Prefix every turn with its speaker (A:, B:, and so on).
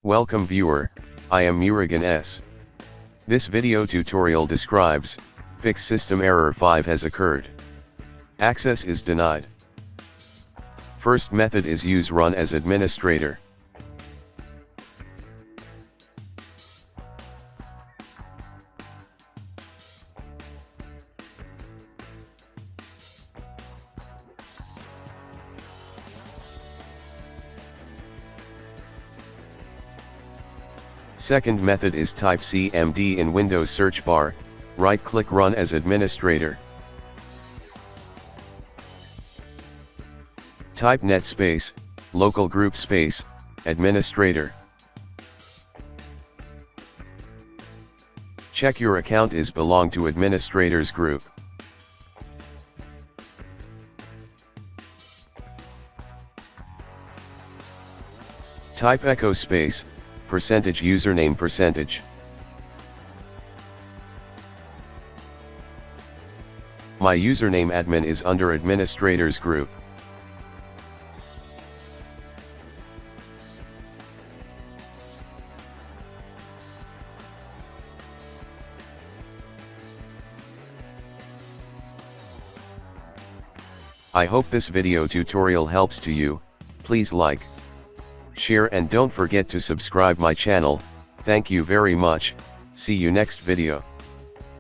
A: Welcome viewer, I am Murugan S. This video tutorial describes, fix system error 5 has occurred. Access is denied. First method is use run as administrator. Second method is type CMD in Windows search bar, right-click Run as Administrator. Type net space, local group space, administrator. Check your account is belong to administrators group. Type echo space, percentage username percentage. My username admin is under administrators group. I hope this video tutorial helps to you. Please like, share and don't forget to subscribe my channel. Thank you very much. See you next video.